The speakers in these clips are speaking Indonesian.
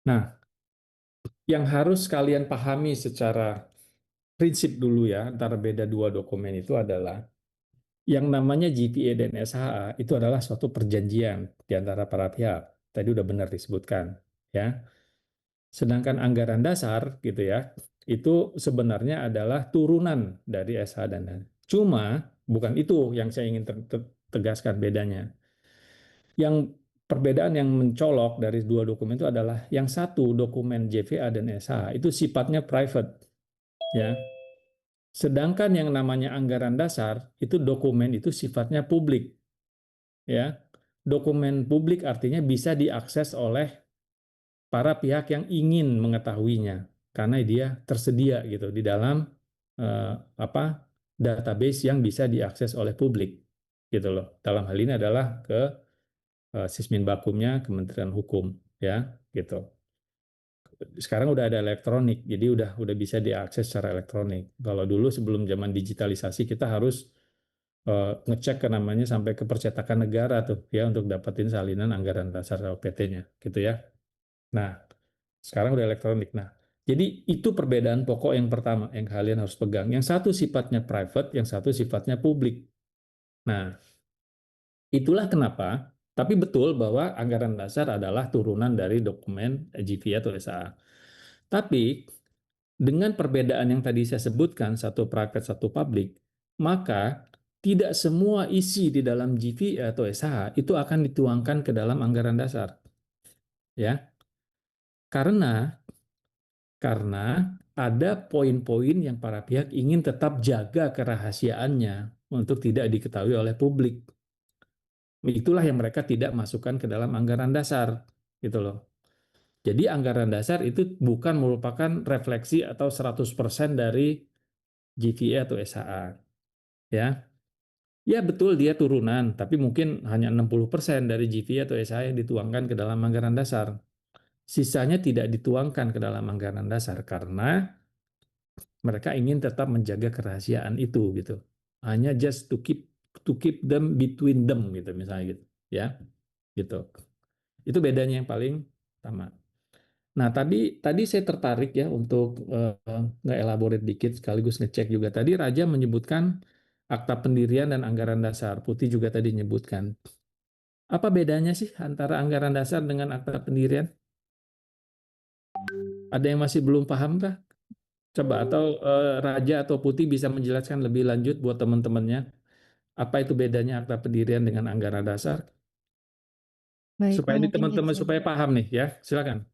Nah, yang harus kalian pahami secara prinsip dulu ya, antara beda dua dokumen itu adalah yang namanya GVA dan SHA itu adalah suatu perjanjian di antara para pihak. Tadi udah benar disebutkan, ya. Sedangkan anggaran dasar gitu ya, itu sebenarnya adalah turunan dari SH dan lain. Cuma bukan itu yang saya ingin tegaskan bedanya. Yang perbedaan yang mencolok dari dua dokumen itu adalah yang satu dokumen JVA dan SH itu sifatnya private ya. Sedangkan yang namanya anggaran dasar itu dokumen itu sifatnya publik ya. Dokumen publik artinya bisa diakses oleh para pihak yang ingin mengetahuinya karena dia tersedia gitu di dalam apa database yang bisa diakses oleh publik gitu loh. Dalam hal ini adalah ke Sisminbakumnya Kementerian Hukum ya gitu. Sekarang udah ada elektronik, jadi udah bisa diakses secara elektronik. Kalau dulu sebelum zaman digitalisasi kita harus ngecek ke namanya sampai ke percetakan negara tuh ya untuk dapetin salinan anggaran dasar OPT-nya gitu ya. Nah, sekarang udah elektronik. Nah, jadi itu perbedaan pokok yang pertama yang kalian harus pegang. Yang satu sifatnya private, yang satu sifatnya publik. Nah, itulah kenapa. Tapi betul bahwa anggaran dasar adalah turunan dari dokumen GV atau SA. Tapi dengan perbedaan yang tadi saya sebutkan, satu private, satu publik, maka tidak semua isi di dalam GV atau SH itu akan dituangkan ke dalam anggaran dasar. Ya, karena ada poin-poin yang para pihak ingin tetap jaga kerahasiaannya untuk tidak diketahui oleh publik. Itulah yang mereka tidak masukkan ke dalam anggaran dasar, gitu loh. Jadi anggaran dasar itu bukan merupakan refleksi atau 100% dari GVA atau SHA, ya. Ya betul dia turunan, tapi mungkin hanya 60% dari GVA atau SHA yang dituangkan ke dalam anggaran dasar. Sisanya tidak dituangkan ke dalam anggaran dasar karena mereka ingin tetap menjaga kerahasiaan itu gitu. Hanya just to keep them between them gitu misalnya gitu, ya. Gitu. Itu bedanya yang paling utama. Nah, tadi tadi saya tertarik ya untuk nge-elaborate dikit sekaligus ngecek juga. Tadi Raja menyebutkan akta pendirian dan anggaran dasar. Putih juga tadi menyebutkan. Apa bedanya sih antara anggaran dasar dengan akta pendirian? Ada yang masih belum paham kah? Coba atau Raja atau Putih bisa menjelaskan lebih lanjut buat teman-temannya. Apa itu bedanya akta pendirian dengan anggaran dasar? Baik, Supaya Pak, ini teman-teman supaya izin. paham nih ya. Silakan.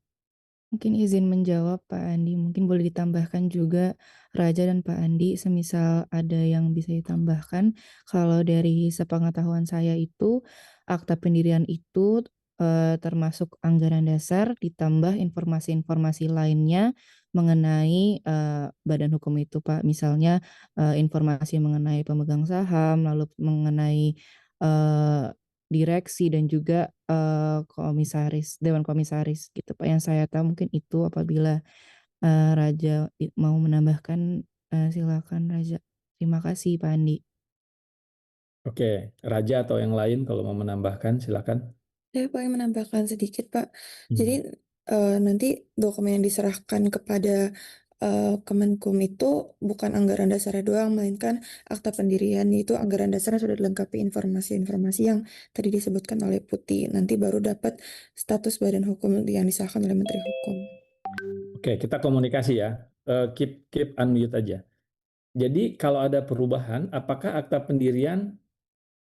Mungkin izin menjawab Pak Andi, mungkin boleh ditambahkan juga Raja dan Pak Andi, semisal ada yang bisa ditambahkan. Kalau dari sepengetahuan saya itu, akta pendirian itu termasuk anggaran dasar ditambah informasi-informasi lainnya mengenai badan hukum itu, Pak. Misalnya informasi mengenai pemegang saham, lalu mengenai eh, direksi dan juga komisaris, dewan komisaris gitu Pak. Yang saya tahu mungkin itu apabila Raja mau menambahkan silakan Raja. Terima kasih Pak Andi. Oke, Raja atau yang lain kalau mau menambahkan silakan. Saya paling menambahkan sedikit, Pak. Jadi, Hmm. nanti dokumen yang diserahkan kepada, Kemenkum itu bukan anggaran dasarnya doang, melainkan akta pendirian, itu anggaran dasarnya sudah dilengkapi informasi-informasi yang tadi disebutkan oleh Putih. Nanti baru dapat status badan hukum yang disahkan oleh Menteri Hukum. Oke, kita komunikasi ya. Keep keep unmute aja. Jadi kalau ada perubahan, apakah akta pendirian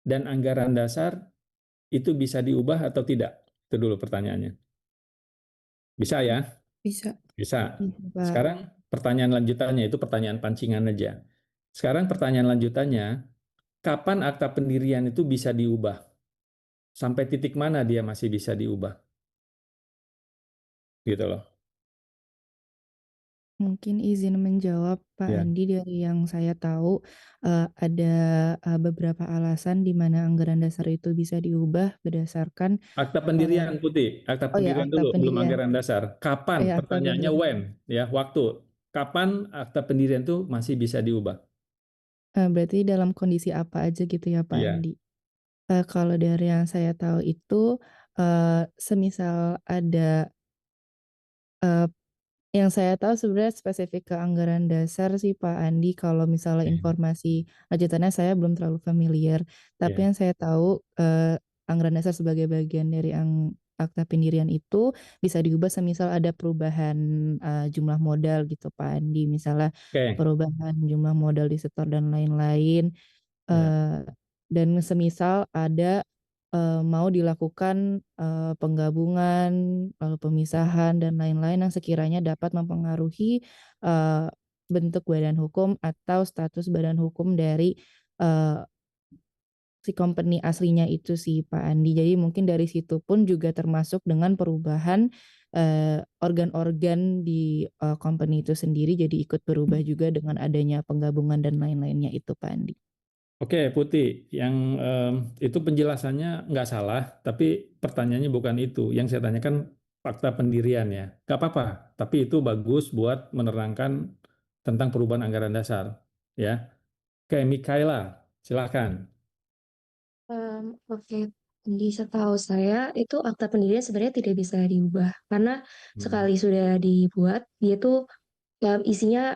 dan anggaran dasar itu bisa diubah atau tidak? Itu dulu pertanyaannya. Bisa ya? Bisa. Bisa. Bisa, Pak. Sekarang pertanyaan lanjutannya itu pertanyaan pancingan aja. Sekarang pertanyaan lanjutannya, kapan akta pendirian itu bisa diubah? Sampai titik mana dia masih bisa diubah? Gitu loh. Mungkin izin menjawab Pak Ya. Andi, dari yang saya tahu ada beberapa alasan di mana anggaran dasar itu bisa diubah berdasarkan Akta eh, pendirian Putih, akta oh ya, pendirian akta dulu, belum pendirian. anggaran dasar. Kapan? Ya, akta Pertanyaannya pendirian. when, ya, waktu. Kapan akta pendirian itu masih bisa diubah? Berarti dalam kondisi apa aja gitu ya Pak Iya. Andi? Kalau dari yang saya tahu itu, semisal ada Eh, yang saya tahu sebenarnya spesifik ke anggaran dasar sih Pak Andi. Kalau misalnya Oke. informasi lanjutannya saya belum terlalu familiar. Tapi Ya, yang saya tahu anggaran dasar sebagai bagian dari akta pendirian itu bisa diubah semisal ada perubahan jumlah modal gitu Pak Andi. Misalnya oke, perubahan jumlah modal di setor dan lain-lain. ya, eh, dan semisal ada mau dilakukan penggabungan, lalu pemisahan dan lain-lain yang sekiranya dapat mempengaruhi eh, bentuk badan hukum atau status badan hukum dari eh, si company aslinya itu sih Pak Andi. Jadi mungkin dari situ pun juga termasuk dengan perubahan organ-organ di company itu sendiri jadi ikut berubah juga dengan adanya penggabungan dan lain-lainnya itu Pak Andi. oke Putih, yang itu penjelasannya nggak salah, tapi pertanyaannya bukan itu. Yang saya tanyakan fakta pendirian ya, nggak apa-apa. Tapi itu bagus buat menerangkan tentang perubahan anggaran dasar, ya. Oke, Mikaela, silakan. Oke, di setahu saya itu akta pendirian sebenarnya tidak bisa diubah karena Hmm. sekali sudah dibuat dia tuh isinya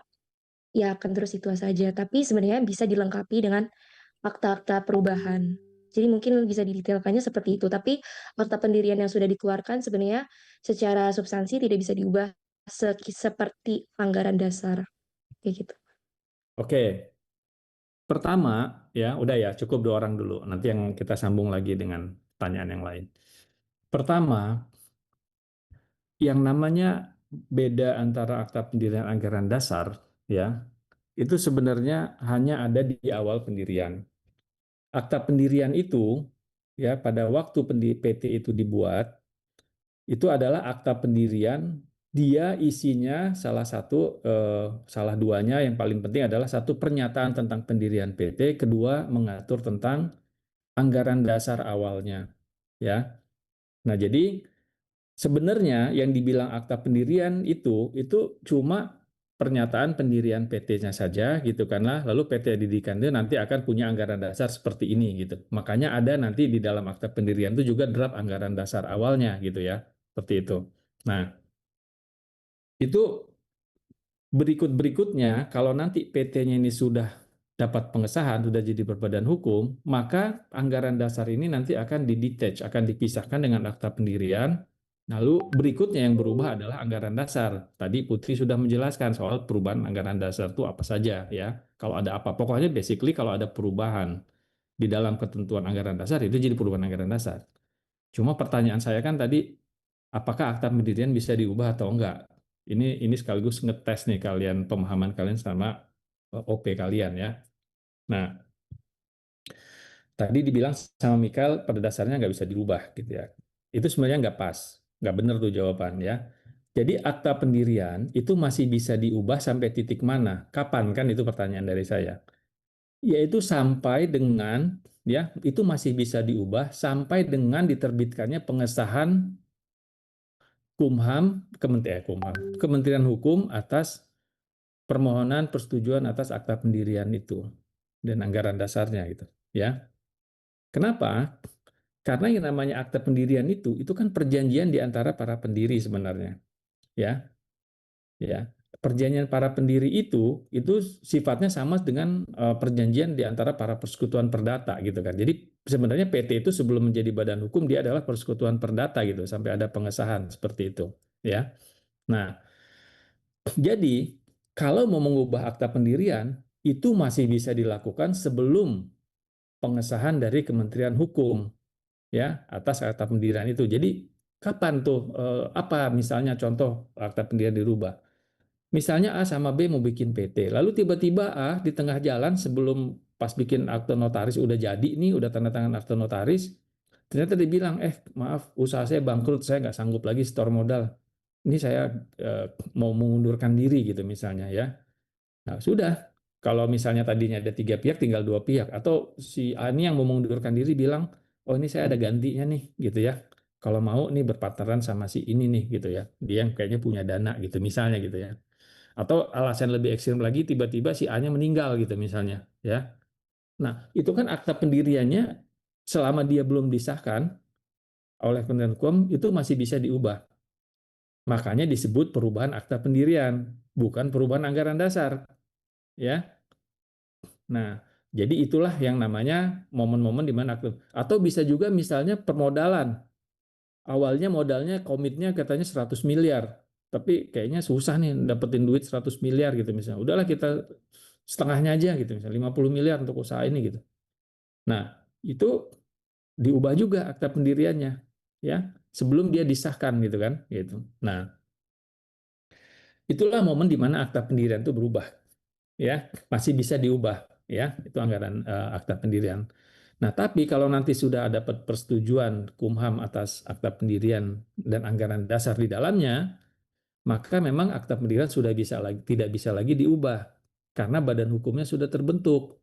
ya akan terus itu saja. Tapi sebenarnya bisa dilengkapi dengan akta-akta perubahan. Jadi mungkin bisa didetailkannya seperti itu. Tapi akta pendirian yang sudah dikeluarkan sebenarnya secara substansi tidak bisa diubah seperti anggaran dasar kayak gitu. Oke, pertama ya, udah ya, cukup dua orang dulu. Nanti yang kita sambung lagi dengan pertanyaan yang lain. Pertama, yang namanya beda antara akta pendirian anggaran dasar ya, itu sebenarnya hanya ada di awal pendirian. Akta pendirian itu ya pada waktu PT itu dibuat itu adalah akta pendirian, dia isinya salah duanya yang paling penting adalah satu pernyataan tentang pendirian PT, kedua mengatur tentang anggaran dasar awalnya ya. Nah, jadi sebenarnya yang dibilang akta pendirian itu cuma pernyataan pendirian PT-nya saja gitu karena lalu PT Didikan itu nanti akan punya anggaran dasar seperti ini gitu. Makanya ada nanti di dalam akta pendirian itu juga draft anggaran dasar awalnya gitu ya. Seperti itu. Nah, itu berikutnya, kalau nanti PT-nya ini sudah dapat pengesahan, sudah jadi berbadan hukum, maka anggaran dasar ini nanti akan didetach, akan dipisahkan dengan akta pendirian. Lalu berikutnya yang berubah adalah anggaran dasar. Tadi Putri sudah menjelaskan soal perubahan anggaran dasar itu apa saja ya. Kalau ada apa, pokoknya basically kalau ada perubahan di dalam ketentuan anggaran dasar itu jadi perubahan anggaran dasar. Cuma pertanyaan saya kan tadi, apakah akta pendirian bisa diubah atau enggak? Ini sekaligus ngetes nih kalian, pemahaman kalian sama OP kalian ya. Nah, tadi dibilang sama Mikael pada dasarnya nggak bisa dirubah gitu ya. Itu sebenarnya nggak pas, nggak benar tuh jawaban ya. Jadi akta pendirian itu masih bisa diubah sampai titik mana? Kapan kan itu pertanyaan dari saya. Yaitu sampai dengan ya itu masih bisa diubah sampai dengan diterbitkannya pengesahan Kementerian Hukum atas permohonan persetujuan atas akta pendirian itu dan anggaran dasarnya gitu ya. Kenapa? Karena yang namanya akta pendirian itu kan perjanjian di antara para pendiri sebenarnya ya. Ya. Perjanjian para pendiri itu sifatnya sama dengan perjanjian di antara para persekutuan perdata gitu kan. Jadi sebenarnya PT itu sebelum menjadi badan hukum dia adalah persekutuan perdata gitu sampai ada pengesahan seperti itu ya. Nah, jadi, kalau mau mengubah akta pendirian, itu masih bisa dilakukan sebelum pengesahan dari Kementerian Hukum ya atas akta pendirian itu. Jadi, kapan tuh apa misalnya contoh akta pendirian dirubah? Misalnya A sama B mau bikin PT, lalu tiba-tiba A di tengah jalan sebelum pas bikin akte notaris udah jadi nih, udah tanda tangan akte notaris, ternyata dia bilang, maaf usaha saya bangkrut, saya nggak sanggup lagi setor modal. Ini saya mau mengundurkan diri gitu misalnya ya. Nah, sudah. Kalau misalnya tadinya ada tiga pihak, tinggal dua pihak. Atau si A ini yang mau mengundurkan diri bilang, oh ini saya ada gantinya nih, gitu ya. Kalau mau nih berpartneran sama si ini nih, gitu ya. Dia yang kayaknya punya dana gitu, misalnya gitu ya. Atau alasan lebih ekstrim lagi, tiba-tiba si A-nya meninggal gitu misalnya, ya. Nah, itu kan akta pendiriannya selama dia belum disahkan oleh Kementerian Hukum itu masih bisa diubah. Makanya disebut perubahan akta pendirian, bukan perubahan anggaran dasar, ya. Nah, jadi itulah yang namanya momen-momen di mana akta, atau bisa juga misalnya permodalan. Awalnya modalnya komitnya katanya 100 miliar, tapi kayaknya susah nih dapetin duit 100 miliar gitu misalnya. Udahlah kita setengahnya aja gitu misalnya 50 miliar untuk usaha ini gitu. Nah, itu diubah juga akta pendiriannya ya, sebelum dia disahkan gitu kan gitu. Nah, itulah momen di mana akta pendirian itu berubah ya, masih bisa diubah ya, itu anggaran akta pendirian. Nah, tapi kalau nanti sudah dapat persetujuan Kumham atas akta pendirian dan anggaran dasar di dalamnya, maka memang akta pendirian sudah bisa lagi, tidak bisa lagi diubah karena badan hukumnya sudah terbentuk.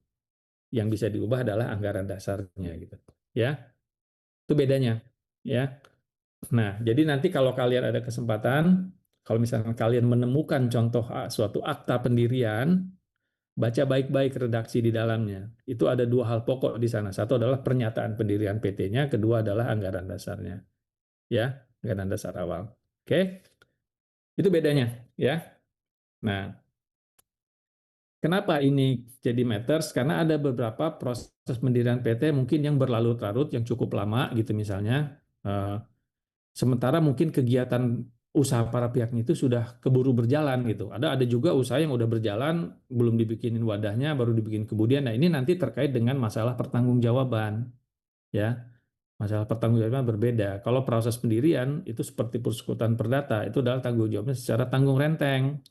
Yang bisa diubah adalah anggaran dasarnya gitu. Ya, itu bedanya ya. Nah, jadi nanti kalau kalian ada kesempatan, kalau misalnya kalian menemukan contoh suatu akta pendirian, baca baik-baik redaksi di dalamnya. Itu ada dua hal pokok di sana. Satu adalah pernyataan pendirian PT-nya, kedua adalah anggaran dasarnya. Ya, anggaran dasar awal. Oke, itu bedanya ya. Nah, kenapa ini jadi matters? Karena ada beberapa proses pendirian PT mungkin yang berlarut-larut, yang cukup lama gitu misalnya. Sementara mungkin kegiatan usaha para pihaknya itu sudah keburu berjalan gitu. Ada juga usaha yang udah berjalan, belum dibikinin wadahnya, baru dibikin kemudian. Nah, ini nanti terkait dengan masalah pertanggungjawaban, ya. Masalah pertanggungjawaban berbeda. Kalau proses pendirian itu seperti persekutuan perdata, itu adalah tanggung jawabnya secara tanggung renteng.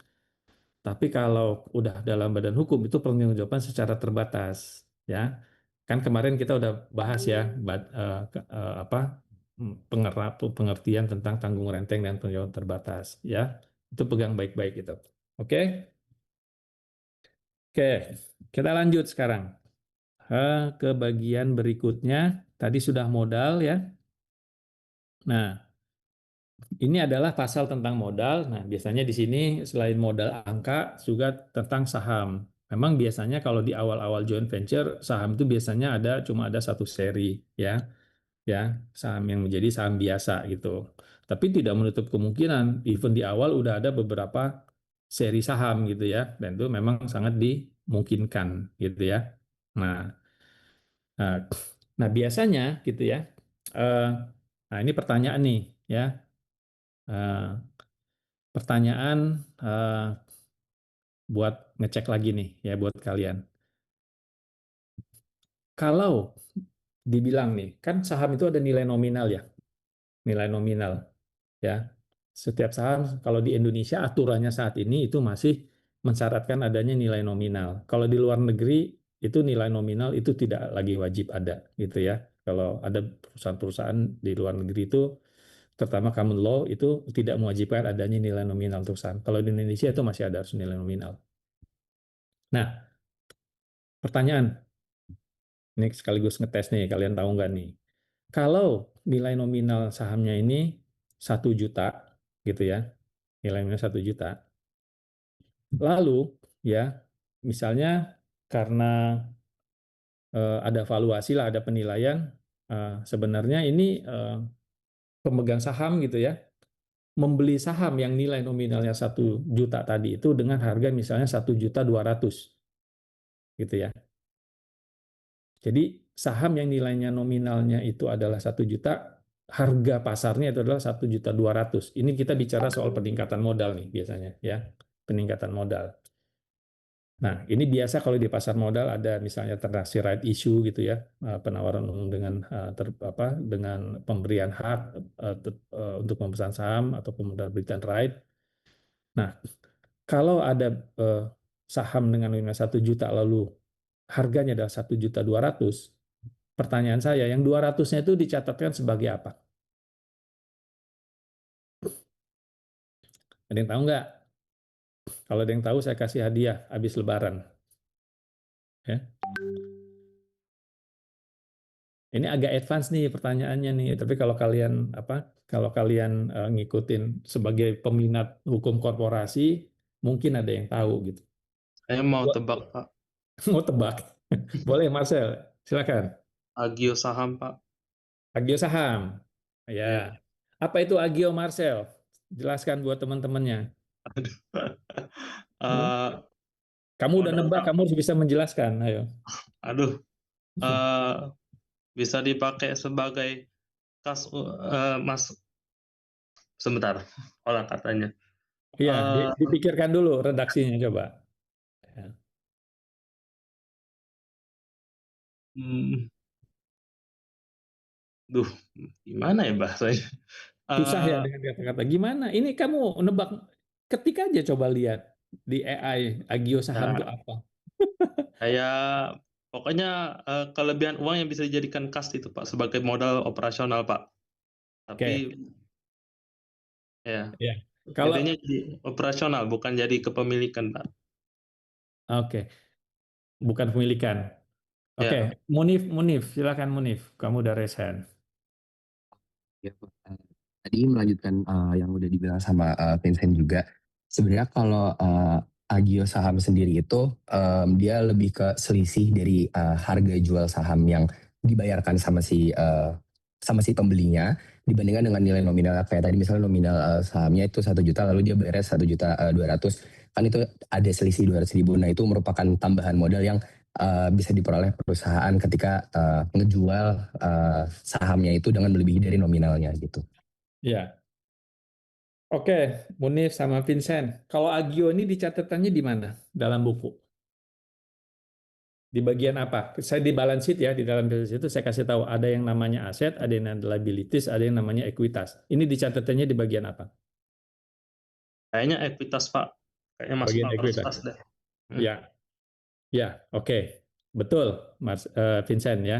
Tapi kalau udah dalam badan hukum itu pertanggungjawaban secara terbatas, ya. Kan kemarin kita udah bahas ya apa pengertian tentang tanggung renteng dan tanggung jawab terbatas, ya. Itu pegang baik-baik gitu. Oke? Oke, kita lanjut sekarang ke bagian berikutnya. Tadi sudah modal ya. Nah, ini adalah pasal tentang modal. Nah, biasanya di sini selain modal angka juga tentang saham. Memang biasanya kalau di awal-awal joint venture saham itu biasanya cuma ada satu seri ya, ya saham yang menjadi saham biasa gitu. Tapi tidak menutup kemungkinan even di awal udah ada beberapa seri saham gitu ya, dan itu memang sangat dimungkinkan gitu ya. Nah, nah, nah biasanya gitu ya. eh, Nah ini pertanyaan nih ya. Eh, Pertanyaan buat ngecek lagi nih ya buat kalian. Kalau dibilang nih, kan saham itu ada nilai nominal ya, nilai nominal ya. Setiap saham kalau di Indonesia aturannya saat ini itu masih mensyaratkan adanya nilai nominal. Kalau di luar negeri itu nilai nominal itu tidak lagi wajib ada gitu ya. Kalau ada perusahaan-perusahaan di luar negeri itu terutama common law itu tidak mewajibkan adanya nilai nominal untuk saham. Kalau di Indonesia itu masih ada harus nilai nominal. Nah, pertanyaan, ini sekaligus ngetes nih, kalian tahu nggak nih? Kalau nilai nominal sahamnya ini 1 juta, gitu ya, nilai nominal 1 juta. Lalu, ya, misalnya karena ada valuasi lah, ada penilaian, sebenarnya ini pemegang saham gitu ya, membeli saham yang nilai nominalnya 1 juta tadi itu dengan harga misalnya 1.200.000, gitu ya. Jadi saham yang nilainya nominalnya itu adalah 1 juta, harga pasarnya itu adalah 1.200.000. Ini kita bicara soal peningkatan modal nih biasanya ya, peningkatan modal. Nah, ini biasa kalau di pasar modal ada misalnya transaksi right issue gitu ya, penawaran umum dengan dengan pemberian hak untuk memesan saham atau penerbitan right. Nah, kalau ada saham dengan nominal 1 juta lalu harganya adalah 1.200.000, pertanyaan saya, yang 200-nya itu dicatatkan sebagai apa? Ada yang tahu nggak? Kalau ada yang tahu, saya kasih hadiah habis Lebaran. Ya. Ini agak advance nih pertanyaannya nih. Tapi Kalau kalian ngikutin sebagai peminat hukum korporasi, mungkin ada yang tahu gitu. Saya mau tebak, Pak. Mau tebak? Boleh, Marcel. Silakan. Agio saham, Pak. Agio saham. Ya. Ya. Apa itu Agio, Marcel? Jelaskan buat teman-temannya. Aduh. Hmm? Eh, Kamu udah modal nebak, Pak. kamu harus bisa menjelaskan. Ayo. Aduh. eh, Bisa dipakai sebagai mas sebentar olah katanya. Iya, Eh, dipikirkan dulu redaksinya coba. Ya. hmm, Duh, gimana ya bahasanya? Susah ya Eh, dengan kata-kata. Gimana? Ini kamu nebak, ketik aja coba lihat di AI, agio saham itu ya, apa? kayak pokoknya kelebihan uang yang bisa dijadikan kas itu Pak sebagai modal operasional Pak. Tapi Oke, ya ya. Kalau intinya jadi operasional bukan jadi kepemilikan Pak. oke, bukan pemilikan. Oke, Ya, Munif, silakan Munif. Kamu udah raise hand. Ya, Pak. Tadi melanjutkan yang udah dibilang sama Vincent juga. Sebenarnya kalau agio saham sendiri itu dia lebih ke selisih dari harga jual saham yang dibayarkan sama si pembelinya dibandingkan dengan nilai nominal kayak tadi misalnya nominal sahamnya itu 1 juta lalu dia bayarnya 1,2 juta kan itu ada selisih 200 ribu. Nah itu merupakan tambahan modal yang bisa diperoleh perusahaan ketika ngejual sahamnya itu dengan melebihi dari nominalnya gitu. Ya, oke, Munif sama Vincent. Kalau agio ini dicatatannya di mana dalam buku? Di bagian apa? Saya di balance sheet ya, di dalam balance sheet itu saya kasih tahu ada yang namanya aset, ada yang namanya liabilities, ada yang namanya ekuitas. Ini dicatatannya di bagian apa? kayaknya ekuitas Pak. Kayaknya masuk Bagian akal ekuitas. pas deh. Hmm. Ya, ya, oke. Betul, Mas Vincent ya.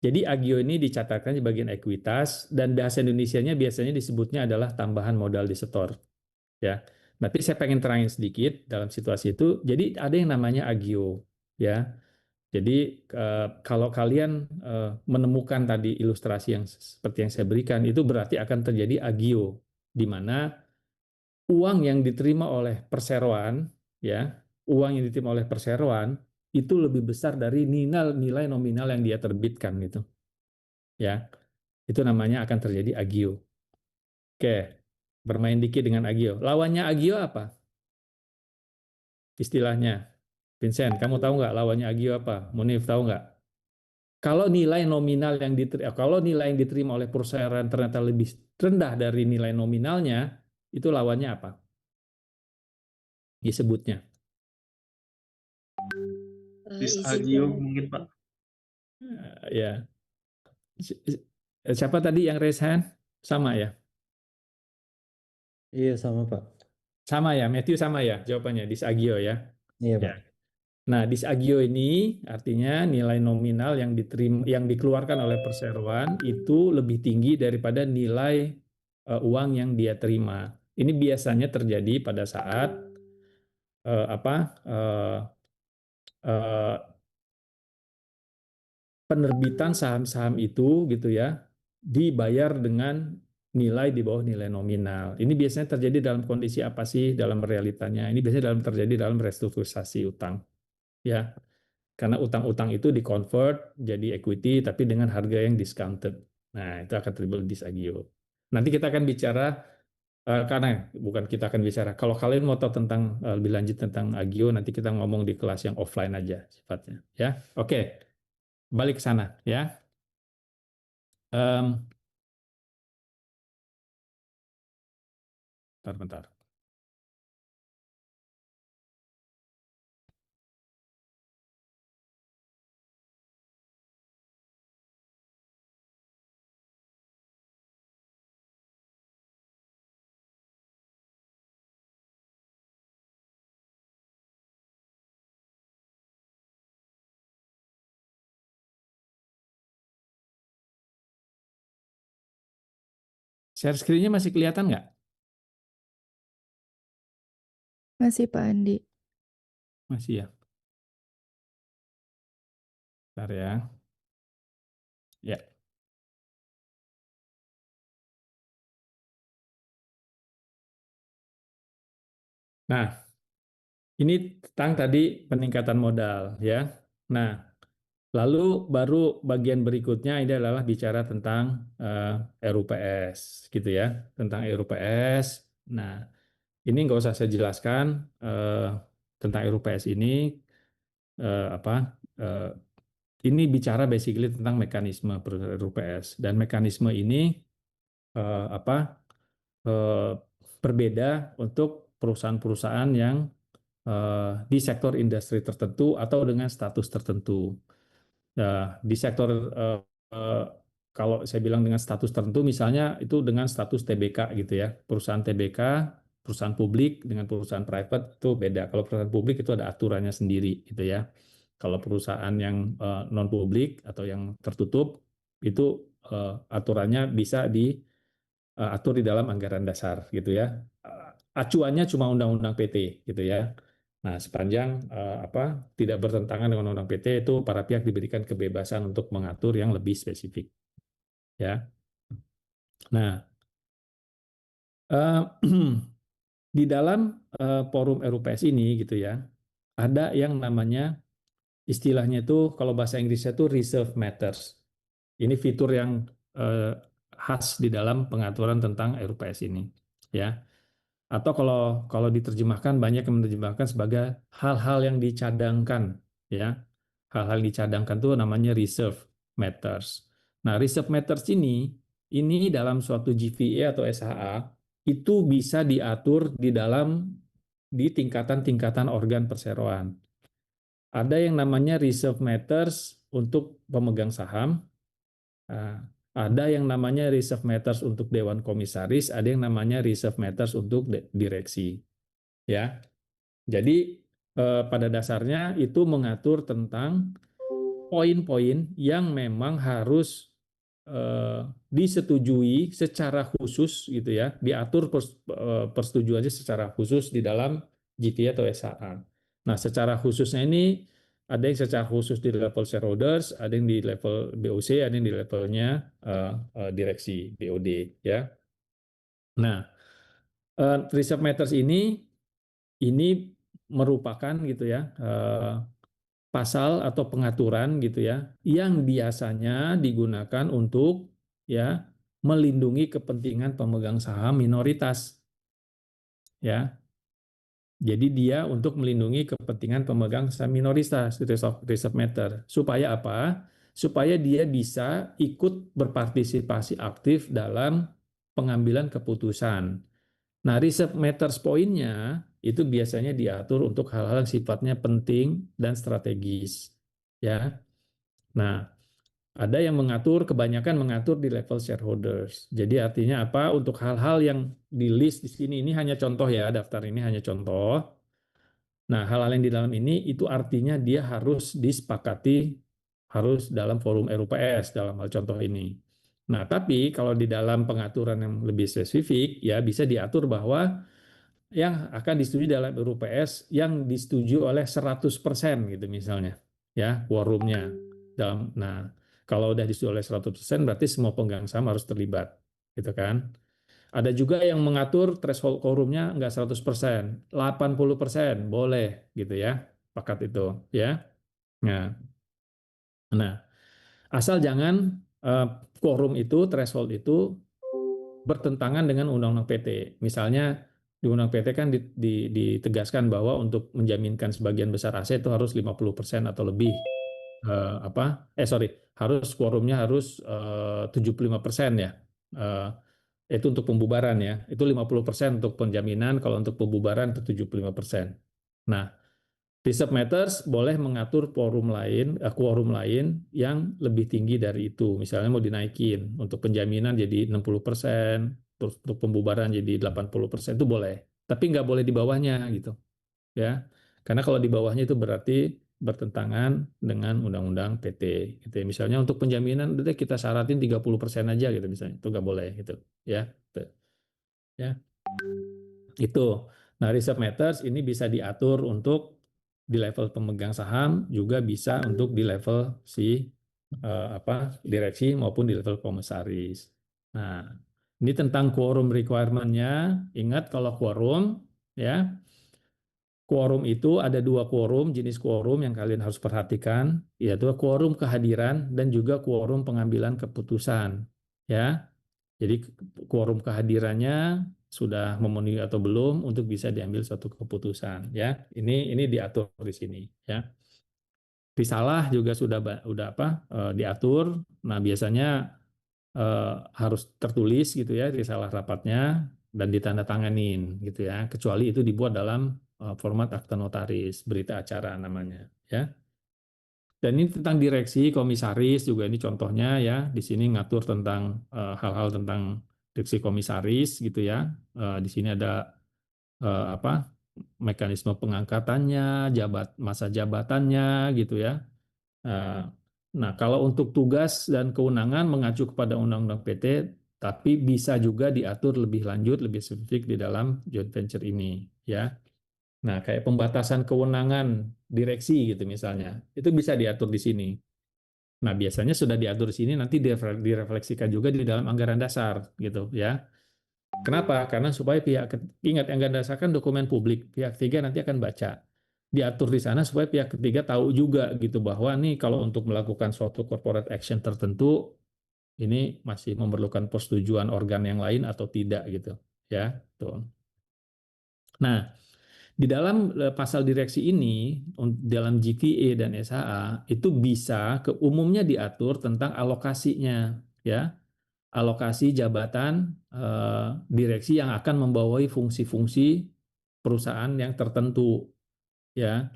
Jadi agio ini dicatatkan di bagian ekuitas dan bahasa Indonesianya biasanya disebutnya adalah tambahan modal disetor ya. Tapi saya pengen terangin sedikit dalam situasi itu. Jadi ada yang namanya agio ya. Jadi kalau kalian menemukan tadi ilustrasi yang seperti yang saya berikan itu berarti akan terjadi agio di mana uang yang diterima oleh perseroan ya, uang yang diterima oleh perseroan itu lebih besar dari nilai nominal yang dia terbitkan gitu ya. Itu namanya akan terjadi agio. Oke, bermain dikit dengan agio. Lawannya agio apa? Istilahnya. Vincent, kamu tahu nggak lawannya agio apa? Munif tahu nggak? Kalau nilai yang diterima oleh perusahaan ternyata lebih rendah dari nilai nominalnya, itu lawannya apa? Disebutnya. Izin Disagio dong. mungkin Pak. Ya. Siapa tadi yang raise hand? Sama ya? Iya sama Pak. Sama ya, Matthew sama ya jawabannya, disagio ya. Iya Ya. Pak. Nah, disagio ini artinya nilai nominal yang yang dikeluarkan oleh perseroan itu lebih tinggi daripada nilai uang yang dia terima. Ini biasanya terjadi pada saat apa eh, penerbitan saham-saham itu gitu ya dibayar dengan nilai di bawah nilai nominal. Ini biasanya terjadi dalam kondisi apa sih dalam realitanya? Ini biasanya terjadi dalam restrukturisasi utang ya. Karena utang-utang itu di-convert jadi equity tapi dengan harga yang discounted. Nah, itu akan terjadi disagio. Nanti kita akan bicara karena bukan kita akan bicara. Kalau kalian mau tahu tentang lebih lanjut tentang agio, nanti kita ngomong di kelas yang offline aja sifatnya. Ya, oke. Balik ke sana ya. Em, bentar. Share screen-nya masih kelihatan nggak? Masih Pak Andi. Masih ya. Bentar ya. Ya. Nah, ini tentang tadi peningkatan modal ya. Nah, lalu baru bagian berikutnya ini adalah bicara tentang RUPS gitu ya, tentang RUPS. Nah, ini nggak usah saya jelaskan tentang RUPS ini apa. Ini bicara basically tentang mekanisme RUPS, dan mekanisme ini apa berbeda untuk perusahaan-perusahaan yang di sektor industri tertentu atau dengan status tertentu. Ya, di sektor eh, kalau saya bilang dengan status tertentu, misalnya itu dengan status TBK gitu ya, perusahaan TBK, perusahaan publik dengan perusahaan private itu beda. Kalau perusahaan publik itu ada aturannya sendiri gitu ya. Kalau perusahaan yang non publik atau yang tertutup itu aturannya bisa diatur di dalam anggaran dasar gitu ya. Acuannya cuma undang-undang PT gitu ya. Nah, sepanjang tidak bertentangan dengan undang-undang PT, itu para pihak diberikan kebebasan untuk mengatur yang lebih spesifik. Ya. Nah, di dalam forum RUPS ini gitu ya, ada yang namanya istilahnya itu kalau bahasa Inggrisnya itu reserve matters. Ini fitur yang khas di dalam pengaturan tentang RUPS ini. Ya. Atau kalau diterjemahkan, banyak yang menerjemahkan sebagai hal-hal yang dicadangkan, ya. Hal-hal yang dicadangkan itu namanya reserve matters. Nah, reserve matters ini dalam suatu GVA atau SHA itu bisa diatur di tingkatan-tingkatan organ perseroan. Ada yang namanya reserve matters untuk pemegang saham. Nah, ada yang namanya reserve matters untuk dewan komisaris, ada yang namanya reserve matters untuk direksi. Ya, jadi pada dasarnya itu mengatur tentang poin-poin yang memang harus disetujui secara khusus gitu ya, diatur persetujuannya secara khusus di dalam GT atau SHA. Nah, secara khususnya ini ada yang secara khusus di level shareholders, ada yang di level BOC, ada yang di levelnya direksi BOD ya. Nah, reserve matters ini merupakan gitu ya pasal atau pengaturan gitu ya yang biasanya digunakan untuk ya melindungi kepentingan pemegang saham minoritas ya. Jadi dia untuk melindungi kepentingan pemegang saham minoritas reserve matter supaya apa? Supaya dia bisa ikut berpartisipasi aktif dalam pengambilan keputusan. Nah, reserve matters poinnya itu biasanya diatur untuk hal-hal yang sifatnya penting dan strategis. Ya. Nah, ada yang mengatur, kebanyakan mengatur di level shareholders. Jadi artinya apa? Untuk hal-hal yang di list di sini, ini hanya contoh ya, daftar ini hanya contoh. Nah, hal-hal yang di dalam ini itu artinya dia harus disepakati, harus dalam forum RUPS dalam hal contoh ini. Nah, tapi kalau di dalam pengaturan yang lebih spesifik, ya bisa diatur bahwa yang akan disetujui dalam RUPS yang disetujui oleh 100% gitu misalnya, ya quorumnya. Nah, kalau udah disetujui oleh 100% berarti semua pemegang saham harus terlibat, gitu kan. Ada juga yang mengatur threshold quorumnya nggak 100%, 80% boleh gitu ya, pakat itu ya. Nah, asal jangan quorum itu, threshold itu bertentangan dengan Undang-Undang PT. Misalnya di Undang PT kan ditegaskan bahwa untuk menjaminkan sebagian besar aset itu harus 50% atau lebih. Harus quorumnya harus 75% ya. Itu untuk pembubaran ya. Itu 50% untuk penjaminan, kalau untuk pembubaran itu 75%. Nah, reserve matters boleh mengatur quorum lain yang lebih tinggi dari itu. Misalnya mau dinaikin untuk penjaminan jadi 60%, terus untuk pembubaran jadi 80% itu boleh. Tapi nggak boleh di bawahnya gitu. Ya. Karena kalau di bawahnya itu berarti bertentangan dengan undang-undang PT gitu ya. Misalnya untuk penjaminan udah kita syaratin 30% aja gitu misalnya. Itu nggak boleh gitu ya. Ya. Itu. Nah, reserve matters ini bisa diatur untuk di level pemegang saham, juga bisa untuk di level si direksi maupun di level komisaris. Nah, ini tentang quorum requirement-nya. Ingat kalau quorum ya, quorum itu ada dua quorum, jenis quorum yang kalian harus perhatikan, yaitu quorum kehadiran dan juga quorum pengambilan keputusan. Ya, jadi quorum kehadirannya sudah memenuhi atau belum untuk bisa diambil suatu keputusan ya. Ini diatur di sini ya. Risalah juga udah diatur. Nah, biasanya harus tertulis gitu ya risalah rapatnya dan ditandatanganin gitu ya. Kecuali itu dibuat dalam format akta notaris, berita acara namanya ya. Dan ini tentang direksi, komisaris juga ini contohnya ya. Di sini ngatur tentang hal-hal tentang direksi komisaris gitu ya. Di sini ada mekanisme pengangkatannya, masa jabatannya gitu ya. Nah, kalau untuk tugas dan kewenangan mengacu kepada Undang-Undang PT, tapi bisa juga diatur lebih lanjut, lebih spesifik di dalam joint venture ini ya. Nah, kayak pembatasan kewenangan direksi gitu misalnya, itu bisa diatur di sini. Nah, biasanya sudah diatur di sini, nanti direfleksikan juga di dalam anggaran dasar gitu ya. Kenapa? Karena supaya ingat anggaran dasar kan dokumen publik, pihak ketiga nanti akan baca. Diatur di sana supaya pihak ketiga tahu juga gitu bahwa nih kalau untuk melakukan suatu corporate action tertentu ini masih memerlukan persetujuan organ yang lain atau tidak gitu ya. Tuh. Nah, di dalam pasal direksi ini, dalam GVA dan SHA, itu bisa umumnya diatur tentang alokasinya, ya, alokasi jabatan direksi yang akan membawai fungsi-fungsi perusahaan yang tertentu, ya,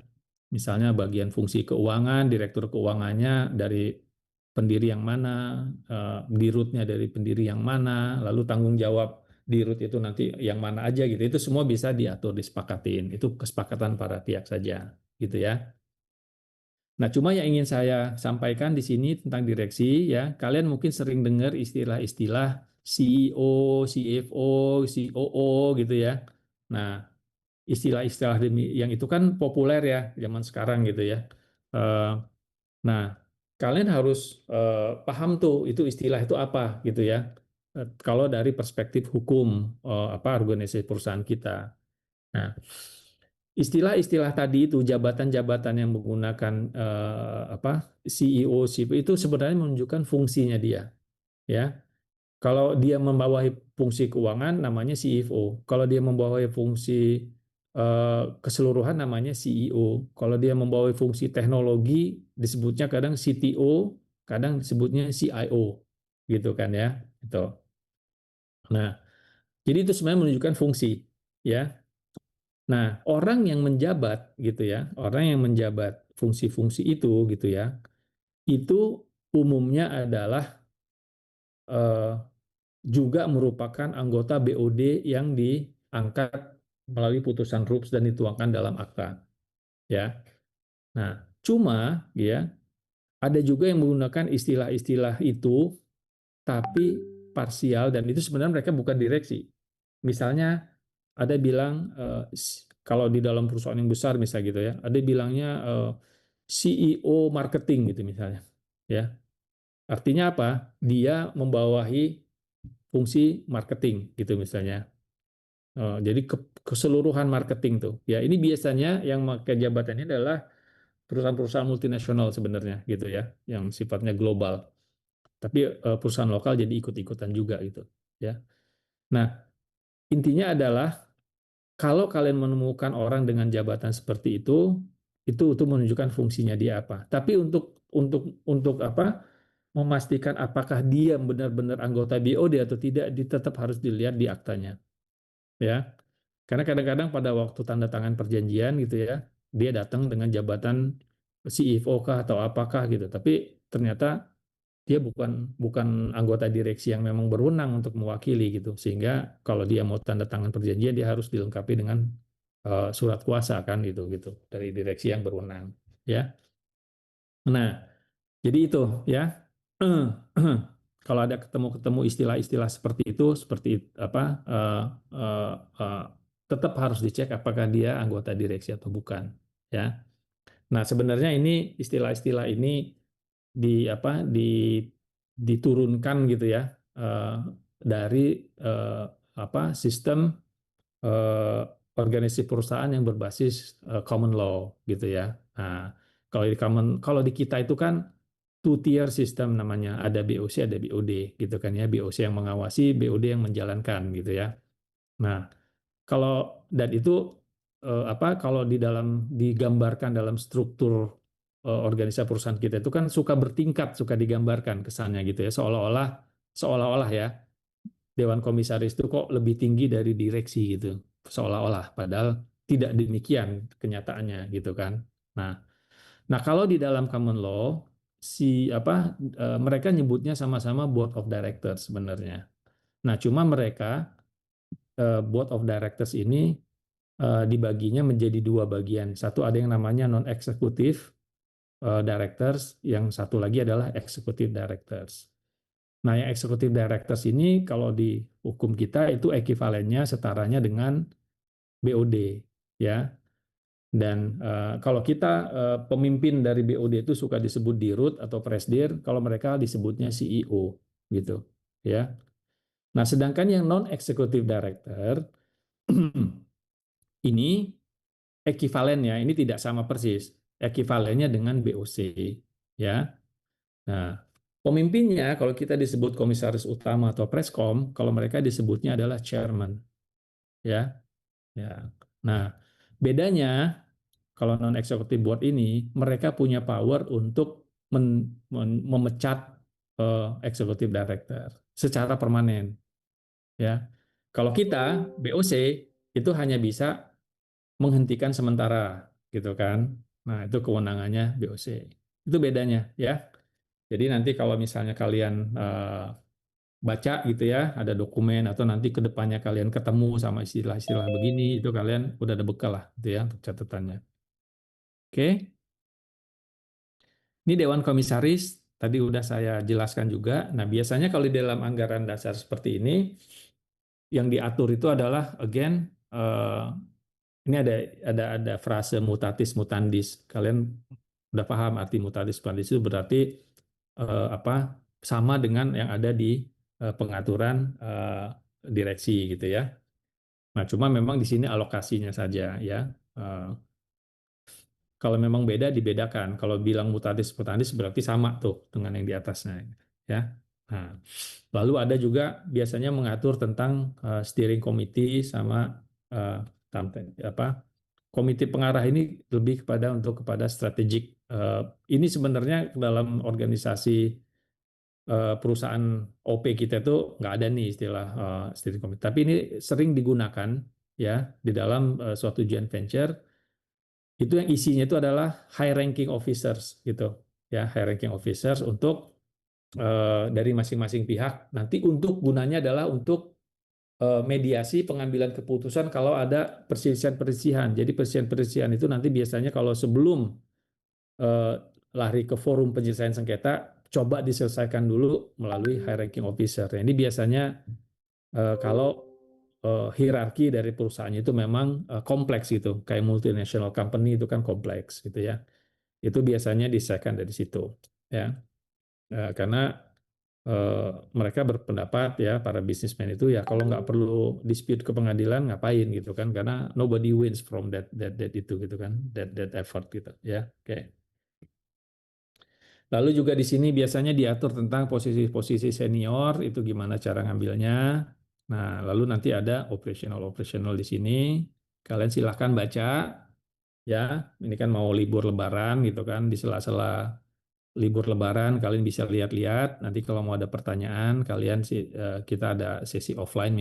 misalnya bagian fungsi keuangan, direktur keuangannya dari pendiri yang mana, dirutnya dari pendiri yang mana, lalu tanggung jawab dirut itu nanti yang mana aja gitu. Itu semua bisa diatur, disepakatin. Itu kesepakatan para pihak saja, gitu ya. Nah, cuma yang ingin saya sampaikan di sini tentang direksi ya, kalian mungkin sering dengar istilah-istilah CEO, CFO, COO gitu ya. Nah, istilah-istilah yang itu kan populer ya zaman sekarang gitu ya. Nah, kalian harus paham tuh itu istilah itu apa gitu ya. Kalau dari perspektif hukum organisasi perusahaan kita. Nah, istilah-istilah tadi itu jabatan-jabatan yang menggunakan CEO, CFO itu sebenarnya menunjukkan fungsinya dia, ya. Kalau dia membawahi fungsi keuangan namanya CFO. Kalau dia membawahi fungsi keseluruhan namanya CEO. Kalau dia membawahi fungsi teknologi disebutnya kadang CTO, kadang disebutnya CIO, gitu kan ya. Itu. Nah, jadi itu sebenarnya menunjukkan fungsi, ya. Nah, orang yang menjabat gitu ya, orang yang menjabat fungsi-fungsi itu gitu ya, itu umumnya adalah juga merupakan anggota BOD yang diangkat melalui putusan RUPS dan dituangkan dalam akta. Ya. Nah, cuma ya ada juga yang menggunakan istilah-istilah itu tapi parsial dan itu sebenarnya mereka bukan direksi. Misalnya ada bilang kalau di dalam perusahaan yang besar misalnya gitu ya, ada bilangnya CEO marketing gitu misalnya. Ya. Artinya apa? Dia membawahi fungsi marketing gitu misalnya. Jadi keseluruhan marketing tuh. Ya, ini biasanya yang pakai jabatan ini adalah perusahaan-perusahaan multinasional sebenarnya gitu ya, yang sifatnya global. Tapi perusahaan lokal jadi ikut-ikutan juga gitu, ya. Nah, intinya adalah kalau kalian menemukan orang dengan jabatan seperti itu menunjukkan fungsinya dia apa. Tapi untuk apa? Memastikan apakah dia benar-benar anggota BOD atau tidak, tetap harus dilihat di aktanya, ya. Karena kadang-kadang pada waktu tanda tangan perjanjian gitu ya, dia datang dengan jabatan CFO kah atau apakah gitu, tapi ternyata dia bukan bukan anggota direksi yang memang berwenang untuk mewakili gitu, sehingga kalau dia mau tanda tangan perjanjian dia harus dilengkapi dengan surat kuasa kan gitu gitu dari direksi yang berwenang, ya. Nah, jadi itu ya. Kalau ada ketemu istilah-istilah seperti itu, seperti apa, uh, uh, tetap harus dicek apakah dia anggota direksi atau bukan, ya. Nah, sebenarnya ini istilah-istilah ini diturunkan gitu ya dari sistem organisasi perusahaan yang berbasis common law gitu ya. Nah, kalau di kita itu kan two tier system namanya, ada BOC ada BOD gitu kan ya. BOC yang mengawasi, BOD yang menjalankan gitu ya. Nah, dan itu kalau digambarkan dalam struktur organisasi perusahaan kita itu kan suka bertingkat, suka digambarkan kesannya gitu ya, seolah-olah ya Dewan Komisaris itu kok lebih tinggi dari direksi gitu, seolah-olah, padahal tidak demikian kenyataannya gitu kan. Nah, kalau di dalam common law mereka nyebutnya sama-sama board of directors sebenarnya. Nah, cuma mereka board of directors ini dibaginya menjadi dua bagian. Satu ada yang namanya non-executive directors, yang satu lagi adalah executive directors. Nah, yang executive directors ini kalau di hukum kita itu ekivalennya setaranya dengan BOD, ya. Dan kalau kita pemimpin dari BOD itu suka disebut dirut atau presdir, kalau mereka disebutnya CEO, gitu, ya. Nah, sedangkan yang non-executive director ini ekivalennya ini tidak sama persis, ekivalennya dengan BOC, ya. Nah, pemimpinnya kalau kita disebut komisaris utama atau preskom, kalau mereka disebutnya adalah chairman, ya. Ya. Nah, bedanya kalau non executive board ini mereka punya power untuk memecat executive director secara permanen, ya. Kalau kita BOC itu hanya bisa menghentikan sementara, gitu kan. Nah, itu kewenangannya BOC. Itu bedanya, ya. Jadi nanti kalau misalnya kalian baca gitu ya, ada dokumen atau nanti ke depannya kalian ketemu sama istilah-istilah begini, itu kalian udah ada bekal lah gitu ya untuk catatannya. Oke. Ini Dewan Komisaris, tadi udah saya jelaskan juga. Nah, biasanya kalau di dalam anggaran dasar seperti ini, yang diatur itu adalah, again, ini ada frase mutatis mutandis. Kalian udah paham arti mutatis mutandis itu berarti sama dengan yang ada di pengaturan direksi gitu ya. Nah, cuma memang di sini alokasinya saja ya. Kalau memang beda dibedakan. Kalau bilang mutatis mutandis berarti sama tuh dengan yang di atasnya ya. Nah, lalu ada juga biasanya mengatur tentang steering committee sama uh, komite pengarah ini lebih kepada strategik. Ini sebenarnya dalam organisasi perusahaan OP kita itu nggak ada nih istilah steering committee. Tapi ini sering digunakan ya di dalam suatu joint venture. Itu yang isinya itu adalah high ranking officers gitu ya, high ranking officers untuk dari masing-masing pihak. Nanti untuk gunanya adalah untuk mediasi pengambilan keputusan kalau ada perselisihan-perselisihan. Jadi perselisihan-perselisihan itu nanti biasanya kalau sebelum lari ke forum penyelesaian sengketa, coba diselesaikan dulu melalui high ranking officer. Ini biasanya kalau hierarki dari perusahaannya itu memang kompleks gitu, kayak multinational company itu kan kompleks gitu ya. Itu biasanya diselesaikan dari situ ya. Karena mereka berpendapat ya, para bisnismen itu ya kalau nggak perlu dispute ke pengadilan ngapain gitu kan, karena nobody wins from that itu gitu kan, that effort gitu ya. Oke. Lalu juga di sini biasanya diatur tentang posisi-posisi senior itu gimana cara ngambilnya. Nah, lalu nanti ada operational di sini. Kalian silahkan baca ya. Ini kan mau libur Lebaran gitu kan, di sela-sela libur Lebaran kalian bisa lihat-lihat. Nanti kalau mau ada pertanyaan, kita ada sesi offline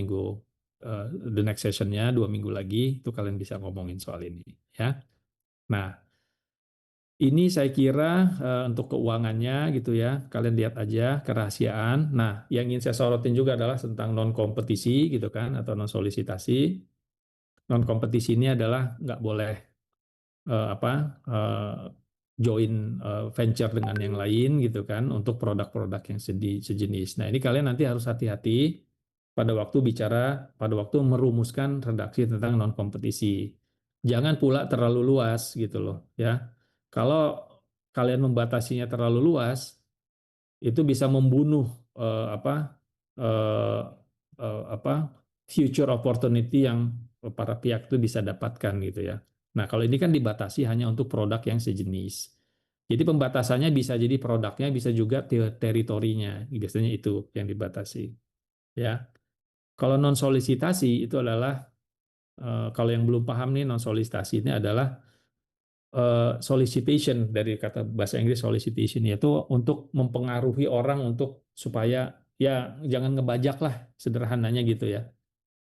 the next sessionnya 2 minggu lagi, itu kalian bisa ngomongin soal ini ya. Nah, ini saya kira untuk keuangannya gitu ya, kalian lihat aja kerahasiaan. Nah, yang ingin saya sorotin juga adalah tentang non kompetisi gitu kan, atau non solisitasi. Non kompetisi ini adalah nggak boleh join venture dengan yang lain gitu kan untuk produk-produk yang sejenis. Nah, ini kalian nanti harus hati-hati pada waktu merumuskan redaksi tentang non kompetisi. Jangan pula terlalu luas gitu loh ya. Kalau kalian membatasinya terlalu luas, itu bisa membunuh eh, apa eh, future opportunity yang para pihak itu bisa dapatkan gitu ya. Nah, kalau ini kan dibatasi hanya untuk produk yang sejenis. Jadi pembatasannya bisa jadi produknya, bisa juga teritorinya. Biasanya itu yang dibatasi. Ya. Kalau non solisitasi itu adalah kalau yang belum paham nih, non solisitasi ini adalah solicitation, dari kata bahasa Inggris solicitation, yaitu untuk mempengaruhi orang untuk supaya ya jangan ngebajak lah, sederhananya gitu ya.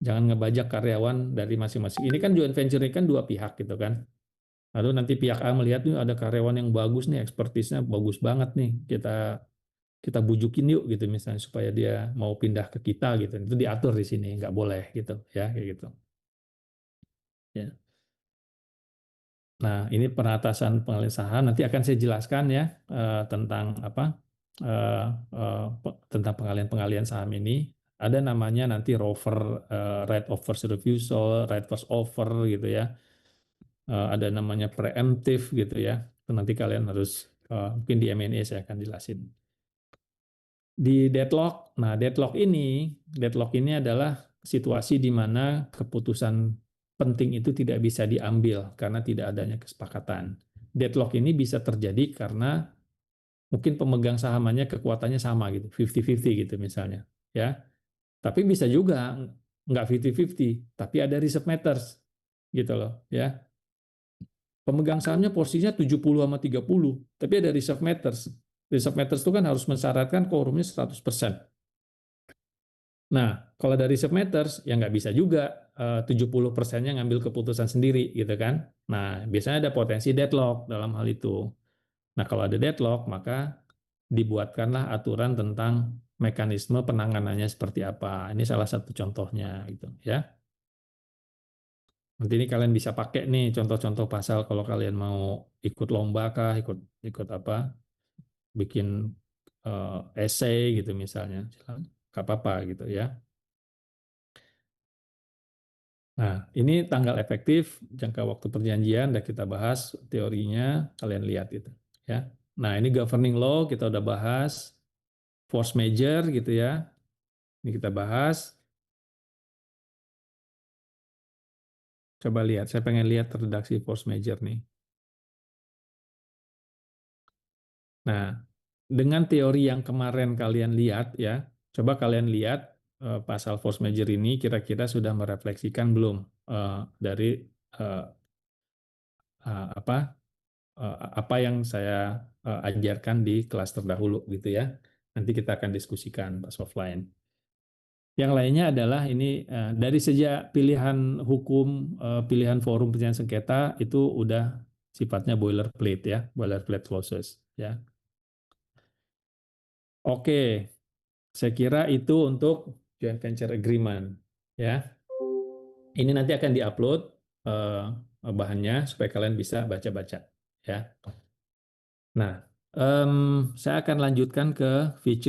Jangan ngebajak karyawan dari masing-masing. Ini kan joint venture ini kan dua pihak gitu kan. Lalu nanti pihak A melihat nih ada karyawan yang bagus nih, ekspertisnya bagus banget nih, kita bujukin yuk gitu misalnya supaya dia mau pindah ke kita gitu. Itu diatur di sini, nggak boleh gitu ya, kayak gitu. Ya. Nah, ini penatasan pengalihan saham nanti akan saya jelaskan ya tentang apa tentang pengalihan saham ini. Ada namanya nanti ROFR, right of first refusal, right first offer gitu ya. Ada namanya preemptive gitu ya. Itu nanti kalian harus mungkin di M&A saya akan jelasin. Di deadlock, nah deadlock ini adalah situasi di mana keputusan penting itu tidak bisa diambil karena tidak adanya kesepakatan. Deadlock ini bisa terjadi karena mungkin pemegang sahamannya kekuatannya sama gitu, 50-50 gitu misalnya, ya. Tapi bisa juga nggak 50-50, tapi ada reserve matters gitu loh, ya. Pemegang sahamnya porsinya 70 sama 30, tapi ada reserve matters. Reserve matters itu kan harus mensyaratkan quorumnya 100%. Nah, kalau dari reserve matters, ya nggak bisa juga 70%-nya ngambil keputusan sendiri, gitu kan. Nah, biasanya ada potensi deadlock dalam hal itu. Nah, kalau ada deadlock, maka dibuatkanlah aturan tentang mekanisme penanganannya seperti apa. Ini salah satu contohnya, gitu ya. Nanti ini kalian bisa pakai nih contoh-contoh pasal kalau kalian mau ikut lomba kah, ikut apa, bikin essay gitu misalnya, nggak apa-apa gitu ya. Nah, ini tanggal efektif, jangka waktu perjanjian, udah kita bahas teorinya, kalian lihat itu ya. Nah, ini governing law kita udah bahas, force major gitu ya. Ini kita bahas. Coba lihat, saya pengen lihat redaksi force major nih. Nah, dengan teori yang kemarin kalian lihat ya, coba kalian lihat pasal force major ini kira-kira sudah merefleksikan belum dari eh, apa yang saya ajarkan di kelas terdahulu gitu ya. Nanti kita akan diskusikan pas offline. Yang lainnya adalah ini dari sejak pilihan hukum, pilihan forum penyelesaian sengketa itu udah sifatnya boilerplate ya, boilerplate clauses ya. Oke, saya kira itu untuk joint venture agreement ya. Ini nanti akan diupload bahannya supaya kalian bisa baca-baca ya. Nah, saya akan lanjutkan ke feature